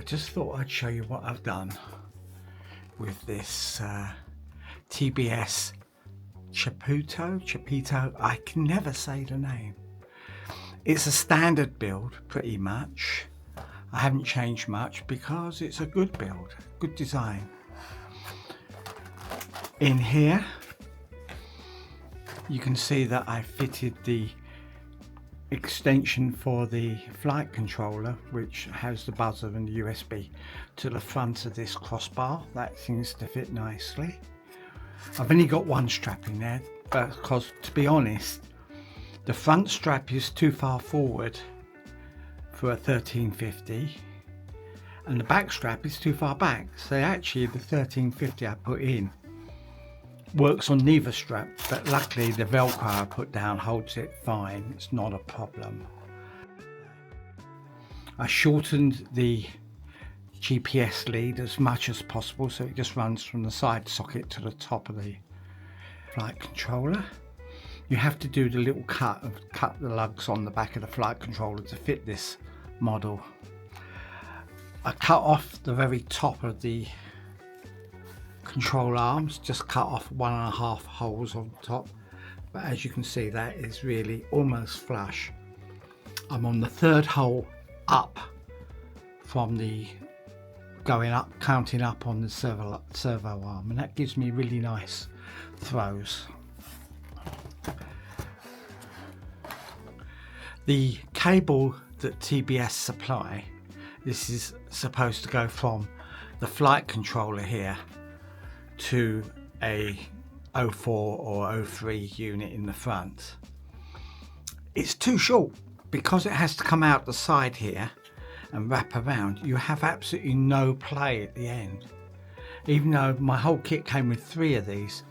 just thought I'd show you what I've done with this TBS Chupito, I can never say the name. It's a standard build pretty much. I haven't changed much because it's a good build, good design. In here you can see that I fitted the extension for the flight controller, which has the buzzer and the USB, to the front of this crossbar. That seems to fit nicely. I've only got one strap in there because, to be honest, the front strap is too far forward for a 1350 and the back strap is too far back, so actually the 1350 I put in works on neither strap, but luckily the Velcro I put down holds it fine. It's not a problem. I shortened the GPS lead as much as possible so it just runs from the side socket to the top of the flight controller. You have to do the little cut the lugs on the back of the flight controller to fit this model. I cut off the very top of the control arms, just cut off 1.5 holes on top, but as you can see that is really almost flush. I'm on the 3rd hole up from the counting up on the servo arm, and that gives me really nice throws. The cable that TBS supply, this is supposed to go from the flight controller here to a 04 or 03 unit in the front. It's too short because it has to come out the side here and wrap around. You have absolutely no play at the end. Even though my whole kit came with 3 of these,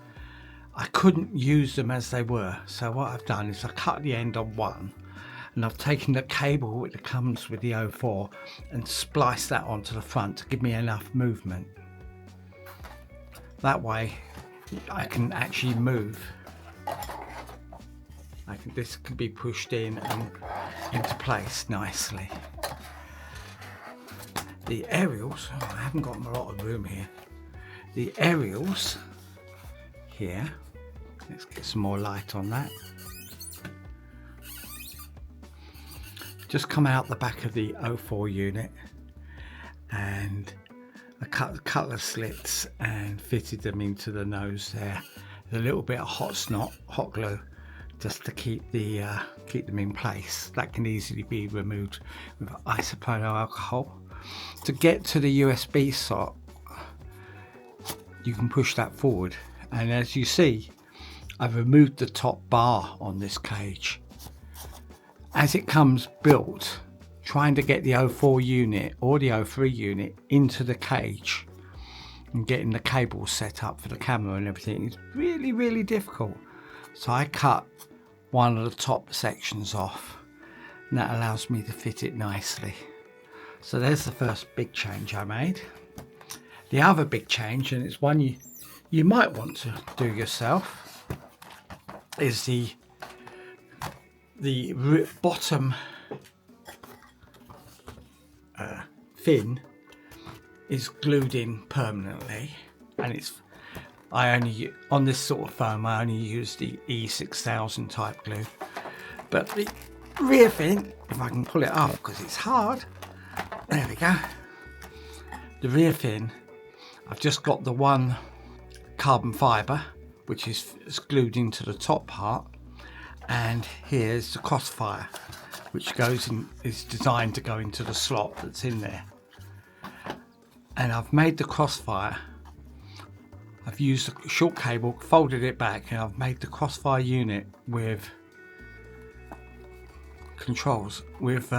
I couldn't use them as they were. So what I've done is I cut the end on one, and I've taken the cable that comes with the 04 and spliced that onto the front to give me enough movement. That way I can actually move. This can be pushed in and into place nicely. The aerials, I haven't got a lot of room here. The aerials here, let's get some more light on that. Just come out the back of the 04 unit, and I cut a couple of slits and fitted them into the nose there. A little bit of hot glue, just to keep them in place. That can easily be removed with isopropyl alcohol. To get to the USB slot, you can push that forward, and as you see, I've removed the top bar on this cage. As it comes built, trying to get the 04 unit or the 03 unit into the cage and getting the cable set up for the camera and everything is really difficult. So I cut one of the top sections off, and that allows me to fit it nicely. So there's the first big change I made. The other big change, and it's one you might want to do yourself, is the bottom fin is glued in permanently, and on this sort of foam I only use the E6000 type glue, but the rear fin, if I can pull it up because it's hard, there we go. The rear fin, I've just got the one carbon fibre which is glued into the top part, and here's the crossfire which is designed to go into the slot that's in there. And I've made the crossfire, I've used a short cable, folded it back, and I've made the crossfire unit with controls with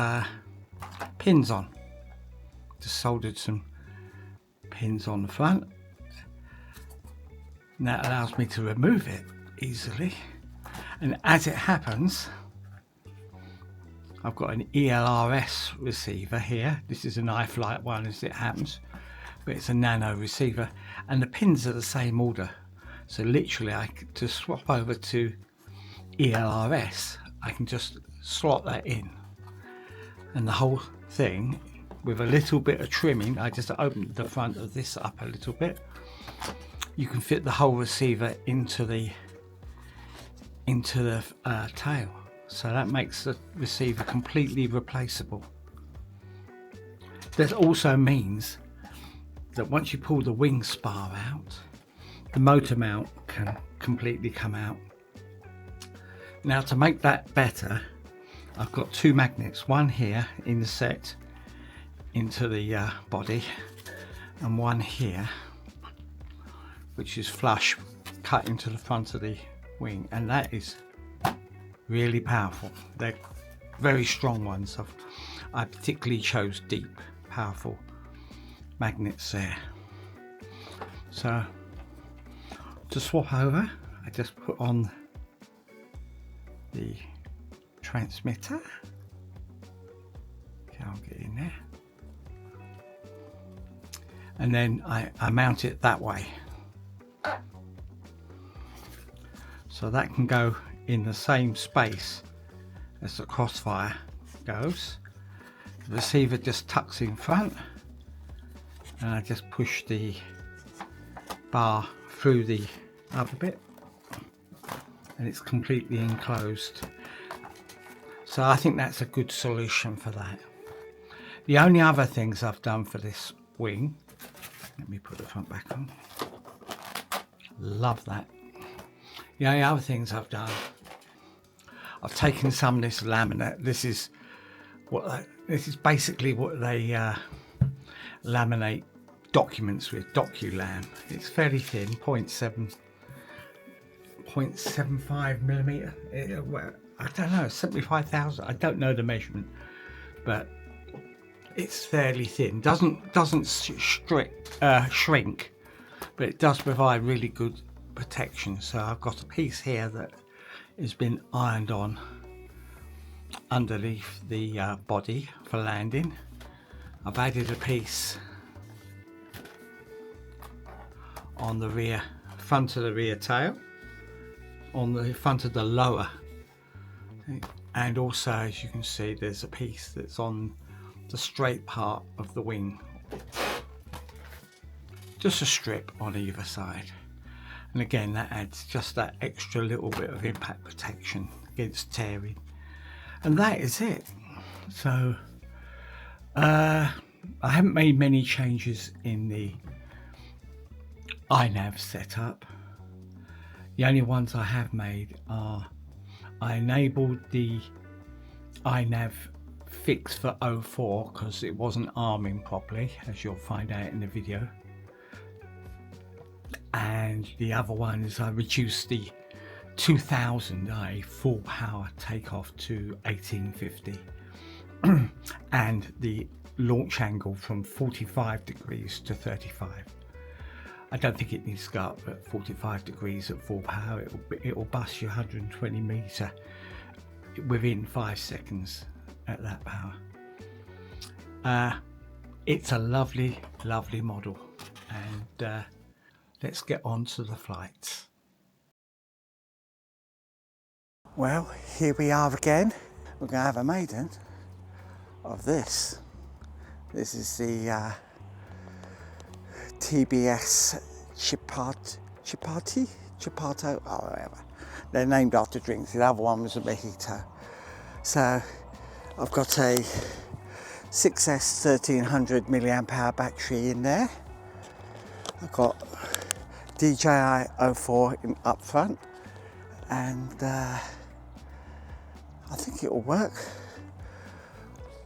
pins on. Just soldered some pins on the front, and that allows me to remove it easily. And as it happens, I've got an ELRS receiver here. This is an iFlight one as it happens, but it's a nano receiver, and the pins are the same order. So literally to swap over to ELRS, I can just slot that in, and the whole thing with a little bit of trimming, I just opened the front of this up a little bit. You can fit the whole receiver into the tail, so that makes the receiver completely replaceable. That also means that once you pull the wing spar out, the motor mount can completely come out. Now, to make that better, I've got two magnets, one here inset into the body, and one here which is flush cut into the front of the wing, and that is really powerful. They're very strong ones. I particularly chose deep, powerful magnets there. So to swap over, I just put on the transmitter. Okay, I'll get in there, and then I mount it that way, so that can go in the same space as the crossfire goes. The receiver just tucks in front, and I just push the bar through the other bit, and it's completely enclosed. So I think that's a good solution for that. The only other things I've done for this wing, let me put the front back on. Love that. The only other things I've done, I've taken some of this laminate. This is basically what they laminate documents with, DocuLam. It's fairly thin, 0.75 millimeter. I don't know, 75,000. I don't know the measurement, but it's fairly thin. Doesn't shrink, but it does provide really good protection. So I've got a piece here that has been ironed on underneath the body for landing. I've added a piece on the front of the rear tail, on the front of the lower, and also, as you can see, there's a piece that's on the straight part of the wing, just a strip on either side. And again, that adds just that extra little bit of impact protection against tearing, and that is it. So I haven't made many changes in the iNav setup. The only ones I have made are I enabled the iNav fix for 04 because it wasn't arming properly, as you'll find out in the video. And the other one is I reduced the 2000 full power takeoff to 1850 and the launch angle from 45 degrees to 35. I don't think it needs to go up at 45 degrees at full power. It'll bust you 120 meter within 5 seconds at that power. It's a lovely model, and let's get on to the flights. Well, here we are again. We're going to have a maiden of this. This is the TBS Chupito, oh, whatever. They're named after drinks. The other one was a mojito. So I've got a 6S 1300 milliamp hour battery in there. I've got DJI 04 up front, and I think it will work.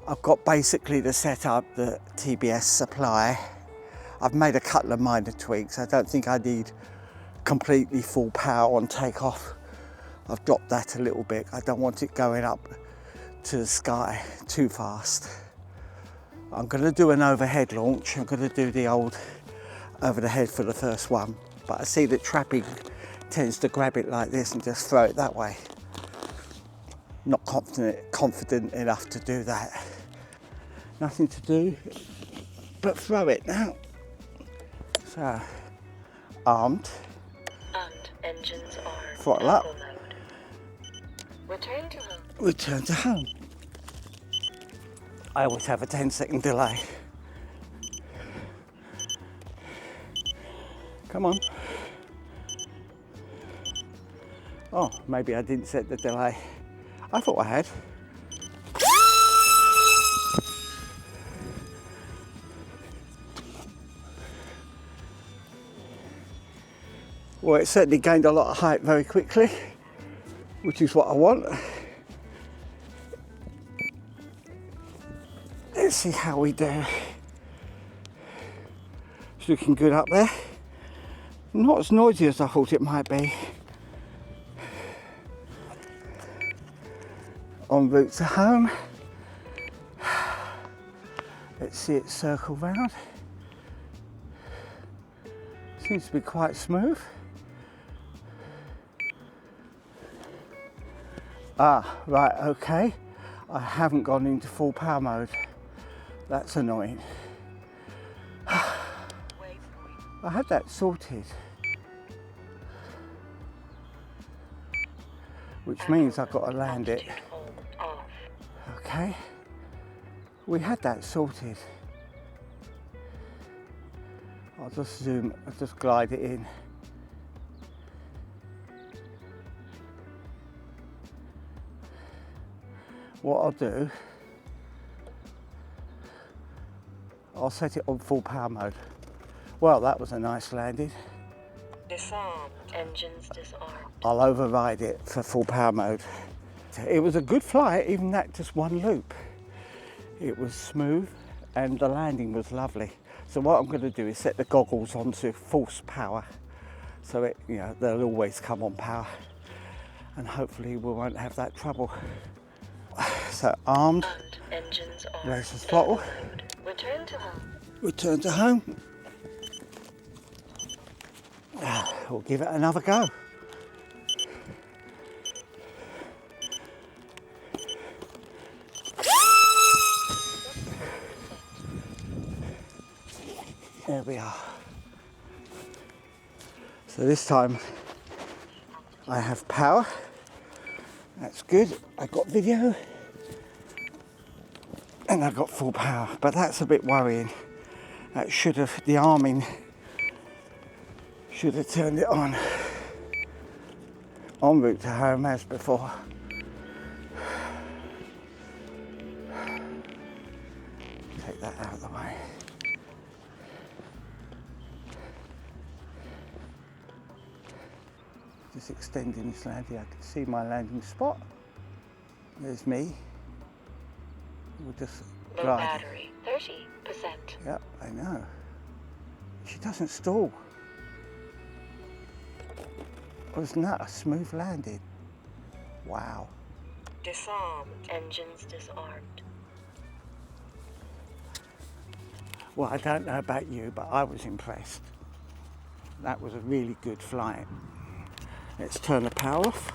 I've got basically the setup that TBS supply. I've made a couple of minor tweaks. I don't think I need completely full power on takeoff. I've dropped that a little bit. I don't want it going up to the sky too fast. I'm going to do an overhead launch. I'm going to do the old over the head for the first one, but I see that trapping tends to grab it like this and just throw it that way. Not confident enough to do that. Nothing to do but throw it now. So, armed. And engines are throttle up. Mode. Return to home. Return to home. I always have a 10-second delay. Come on. Oh, maybe I didn't set the delay. I thought I had. Well, it certainly gained a lot of height very quickly, which is what I want. Let's see how we do. It's looking good up there. Not as noisy as I thought it might be. En route to home. Let's see it circle round. Seems to be quite smooth. Ah, right, okay. I haven't gone into full power mode. That's annoying. I had that sorted. Which means I've got to land it. Okay. We had that sorted. I'll just glide it in. What I'll do, I'll set it on full power mode. Well, that was a nice landing. Disarmed. Engines disarmed. I'll override it for full power mode. It was a good flight, even that just one loop. It was smooth and the landing was lovely. So what I'm going to do is set the goggles onto force power, so it, they'll always come on power, and hopefully we won't have that trouble. So armed, And engines are raise the throttle, return to home. return to home. We'll give it another go. There we are. So this time I have power. That's good. I got video and I got full power, but that's a bit worrying. That the arming should have turned it on. En route to home as before. Take that out of the way. Just extending this landing, I can see my landing spot. There's me. We'll just Low glide. battery, 30%. Yep, I know. She doesn't stall. Wasn't that a smooth landing? Wow. Disarmed. Engines disarmed. Well, I don't know about you, but I was impressed. That was a really good flight. Let's turn the power off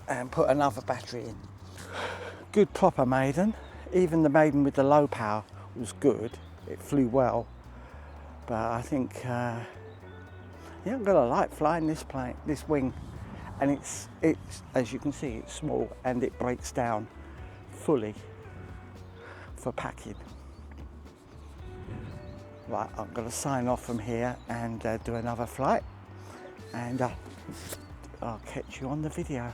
and put another battery in. Good proper Maiden. Even the Maiden with the low power was good. It flew well, but I think I'm gonna like flying this plane, this wing, and it's as you can see, it's small and it breaks down fully for packing. Right, I'm going to sign off from here and do another flight, and I'll catch you on the video.